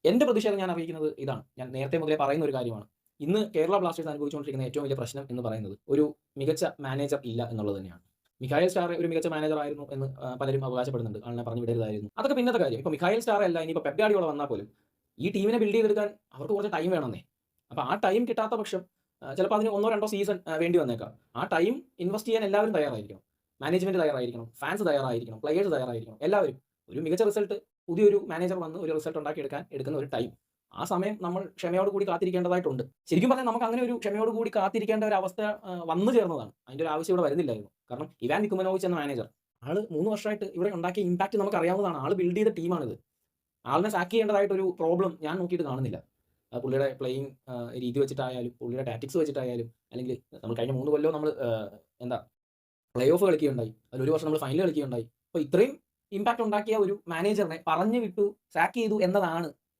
എന്റെ പ്രതിഷേധം ഞാൻ അറിയിക്കുന്നത് ഇതാണ്. ഞാൻ നേരത്തെ മുതലേ പറയുന്ന ഒരു കാര്യമാണ്. ഇന്ന് കേരള ബ്ലാസ്റ്റേഴ്സ് അനുഭവിച്ചുകൊണ്ടിരിക്കുന്ന ഏറ്റവും വലിയ പ്രശ്നം എന്ന് പറയുന്നത് ഒരു മികച്ച മാനേജർ ഇല്ല എന്നുള്ളത് തന്നെയാണ്. മിഖായേൽ സ്റ്റാർ ഒരു മികച്ച മാനേജർ ആയിരുന്നു എന്ന് പലരും അവകാശപ്പെടുന്നുണ്ട്. ആളിനെ പറഞ്ഞു വിടരുതായിരുന്നു. അതൊക്കെ പിന്നത്തെ കാര്യം. ഇപ്പൊ മിഖായേൽ സ്റ്റാർ അല്ല ഇനിയിപ്പോ പെപ് ഗാർഡിയോള വന്നാൽ പോലും ഈ ടീമിനെ ബിൽഡ് ചെയ്തെടുക്കാൻ അവർക്ക് കുറച്ച് ടൈം വേണമെന്നേ. അപ്പൊ ആ ടൈം കിട്ടാത്ത പക്ഷം ചിലപ്പോൾ അതിന് 1 2 സീസൺ വേണ്ടി വന്നേക്കാം. ആ ടൈം ഇൻവെസ്റ്റ് ചെയ്യാൻ എല്ലാവരും തയ്യാറായിരിക്കണം. മാനേജ്മെന്റ് തയ്യാറായിരിക്കണം, ഫാൻസ് തയ്യാറായിരിക്കണം, പ്ലേയേഴ്സ് തയ്യാറായിരിക്കണം. എല്ലാവരും ഒരു മികച്ച റിസൾട്ട് പുതിയൊരു മാനേജർ വന്ന് ഒരു റിസൾട്ട് ഉണ്ടാക്കിയെടുക്കാൻ എടുക്കുന്ന ഒരു ടൈം. ആ സമയം നമ്മൾ ക്ഷമയോട് കൂടി കാത്തിരിക്കേണ്ടതായിട്ടുണ്ട്. ശരിക്കും പറഞ്ഞാൽ നമുക്ക് അങ്ങനെ ഒരു ക്ഷമയോട് കൂടി കാത്തിരിക്കേണ്ട ഒരു അവസ്ഥ വന്നു ചേർന്നതാണ്. അതിന്റെ ഒരു ആവശ്യം ഇവിടെ വരുന്നില്ലായിരുന്നു. കാരണം ഇവാൻ വിക്കുമനോവിച്ച് എന്ന മാനേജർ ആള് 3 വർഷമായിട്ട് ഇവിടെ ഉണ്ടാക്കിയ ഇമ്പാക്ട് നമുക്ക് അറിയാവുന്നതാണ്. ആള് ബിൽഡ് ചെയ്ത ടീമാണിത്. ആളിനെ സാക്ക് ചെയ്യേണ്ടതായിട്ട് ഒരു പ്രോബ്ലം ഞാൻ നോക്കിയിട്ട് കാണുന്നില്ല. പുള്ളിയുടെ പ്ലേയിങ് രീതി വെച്ചിട്ടായാലും, പുള്ളിയുടെ ടാക്ടിക്സ് വെച്ചിട്ടായാലും, അല്ലെങ്കിൽ നമ്മൾ കഴിഞ്ഞ 3 കൊല്ലവും നമ്മൾ എന്താ പ്ലേ ഓഫ് കളിക്കുകയുണ്ടായി. അതിലൊരു വർഷം നമ്മൾ ഫൈനൽ കളിക്കുകയുണ്ടായി. അപ്പോൾ ഇത്രയും ഇമ്പാക്ട് ഉണ്ടാക്കിയ ഒരു മാനേജറിനെ പറഞ്ഞു വിട്ടു, സാക്ക് ചെയ്തു എന്നതാണ്